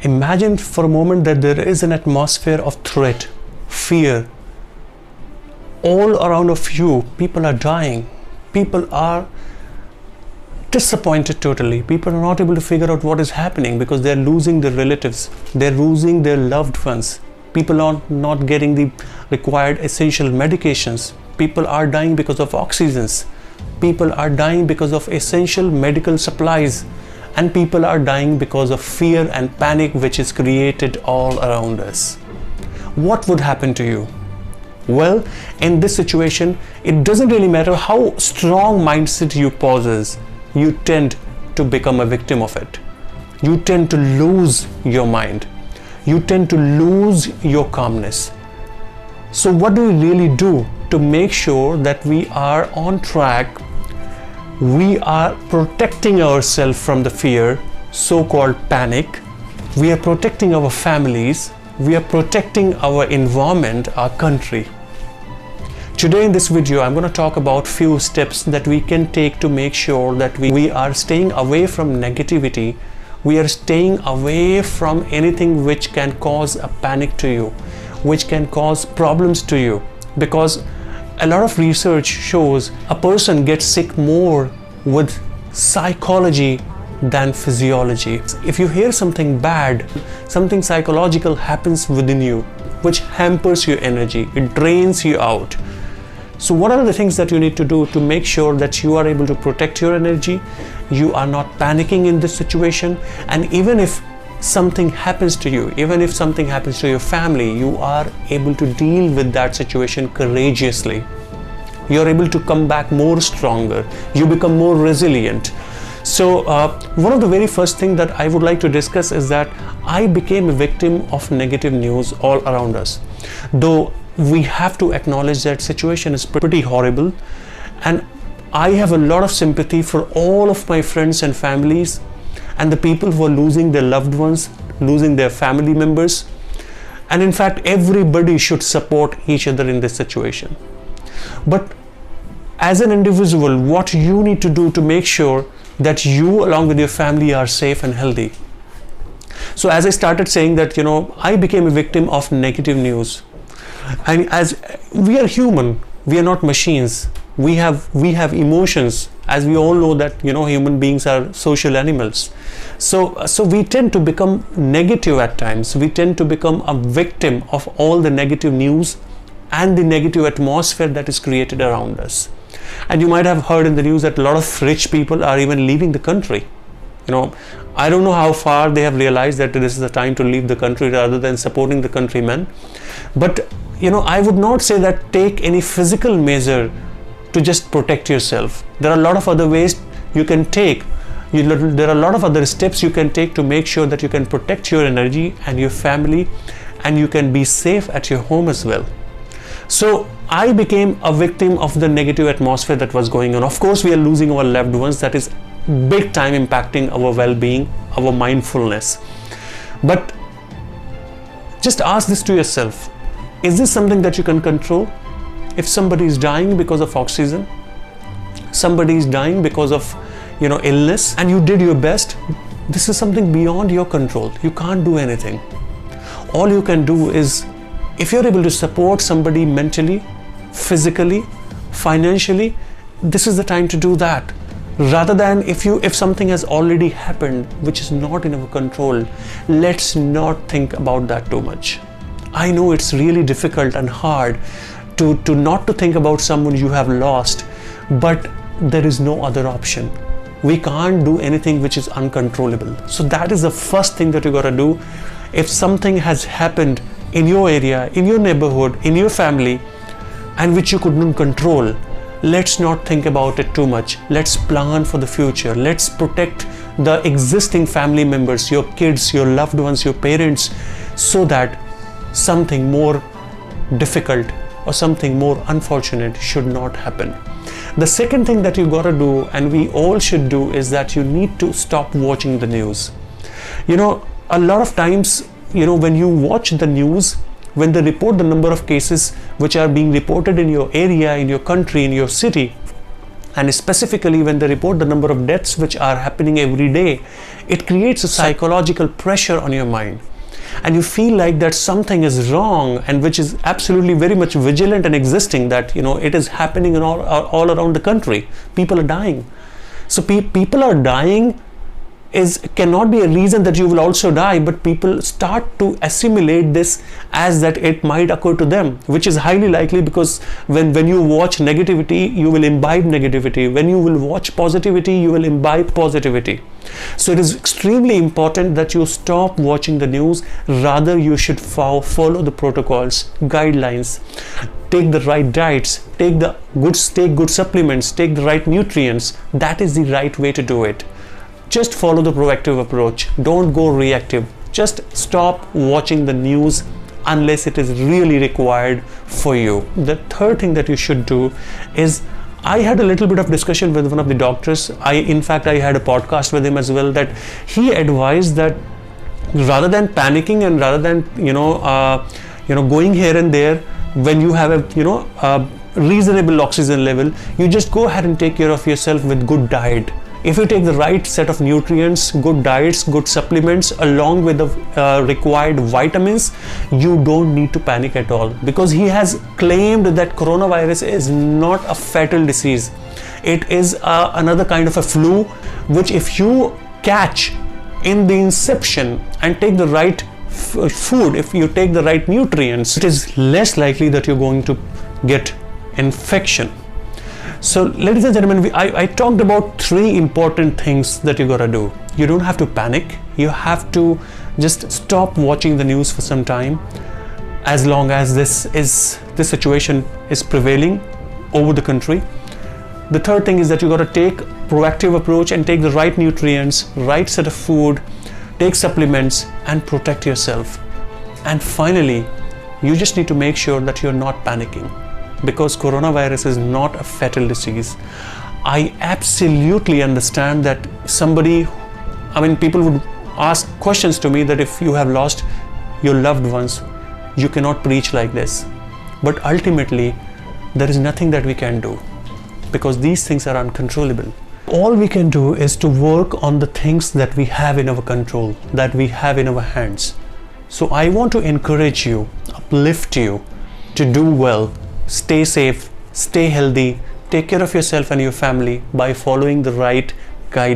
Imagine for a moment that there is an atmosphere of threat, fear. All around of you, people are dying. People are disappointed totally. People are not able to figure out what is happening because they're losing their relatives. They're losing their loved ones. People are not getting the required essential medications. People are dying because of oxygens. People are dying because of essential medical supplies. And people are dying because of fear and panic which is created all around us. What would happen to you? Well, in this situation, it doesn't really matter how strong mindset you possess, you tend to become a victim of it. You tend to lose your mind. You tend to lose your calmness. So what do we really do to make sure that we are on track? We are protecting ourselves from the fear, so-called panic. We are protecting our families. We are protecting our environment, our country. Today in this video, I'm going to talk about few steps that we can take to make sure that we are staying away from negativity. We are staying away from anything which can cause a panic to you, which can cause problems to you. Because a lot of research shows a person gets sick more with psychology than physiology. If you hear something bad, something psychological happens within you, which hampers your energy, it drains you out. So what are the things that you need to do to make sure that you are able to protect your energy, you are not panicking in this situation, and even if something happens to you, even if something happens to your family, you are able to deal with that situation courageously. You are able to come back more stronger. You become more resilient. So one of the very first things that I would like to discuss is that I became a victim of negative news all around us. Though we have to acknowledge that situation is pretty horrible, and I have a lot of sympathy for all of my friends and families and the people who are losing their loved ones, losing their family members. And in fact, everybody should support each other in this situation. But as an individual, what you need to do to make sure that you along with your family are safe and healthy. So as I started saying that, I became a victim of negative news. And as we are human, we are not machines. We have emotions, as we all know that human beings are social animals. So we tend to become negative at times. We tend to become a victim of all the negative news and the negative atmosphere that is created around us. And you might have heard in the news that a lot of rich people are even leaving the country. I don't know how far they have realized that this is the time to leave the country rather than supporting the countrymen. But I would not say that take any physical measure to just protect yourself. There are a lot of other ways you can take. There are a lot of other steps you can take to make sure that you can protect your energy and your family, and you can be safe at your home as well. So I became a victim of the negative atmosphere that was going on. Of course, we are losing our loved ones. That is big time impacting our well-being, our mindfulness. But just ask this to yourself. Is this something that you can control? If somebody is dying because of oxygen, somebody is dying because of illness, and you did your best, this is something beyond your control. You can't do anything. All you can do is, if you're able to support somebody mentally, physically, financially, this is the time to do that. Rather than if something has already happened which is not in our control, let's not think about that too much. I know it's really difficult and hard to not to think about someone you have lost, but there is no other option. We can't do anything which is uncontrollable. So that is the first thing that you got to do. If something has happened in your area, in your neighborhood, in your family, and which you couldn't control, let's not think about it too much. Let's plan for the future. Let's protect the existing family members, your kids, your loved ones, your parents, so that something more difficult or something more unfortunate should not happen. The second thing that you gotta do, and we all should do, is that you need to stop watching the news. A lot of times, when you watch the news, when they report the number of cases which are being reported in your area, in your country, in your city, and specifically when they report the number of deaths which are happening every day, it creates a psychological pressure on your mind, and you feel like that something is wrong, and which is absolutely very much vigilant and existing, that it is happening in all around the country. People are dying. So people are dying cannot be a reason that you will also die, but people start to assimilate this as that it might occur to them, which is highly likely, because when you watch negativity, you will imbibe negativity. When you will watch positivity, you will imbibe positivity. So it is extremely important that you stop watching the news. Rather, you should follow the protocols, guidelines, take the right diets, take good supplements, take the right nutrients. That is the right way to do it. Just follow the proactive approach. Don't go reactive. Just stop watching the news unless it is really required for you. The third thing that you should do is, I had a little bit of discussion with one of the doctors. In fact, I had a podcast with him as well, that he advised that rather than panicking and rather than going here and there, when you have a reasonable oxygen level, you just go ahead and take care of yourself with good diet. If you take the right set of nutrients, good diets, good supplements, along with the required vitamins, you don't need to panic at all, because he has claimed that coronavirus is not a fatal disease. It is another kind of a flu, which if you catch in the inception and take the right food, if you take the right nutrients, it is less likely that you're going to get infection. So ladies and gentlemen, I talked about 3 important things that you gotta do. You don't have to panic. You have to just stop watching the news for some time, as long as this situation is prevailing over the country. The third thing is that you gotta take proactive approach and take the right nutrients, right set of food, take supplements, and protect yourself. And finally, you just need to make sure that you're not panicking, because coronavirus is not a fatal disease. I absolutely understand that people would ask questions to me that if you have lost your loved ones, you cannot preach like this. But ultimately, there is nothing that we can do, because these things are uncontrollable. All we can do is to work on the things that we have in our control, that we have in our hands. So I want to encourage you, uplift you to do well. Stay safe, stay healthy, take care of yourself and your family by following the right guidance.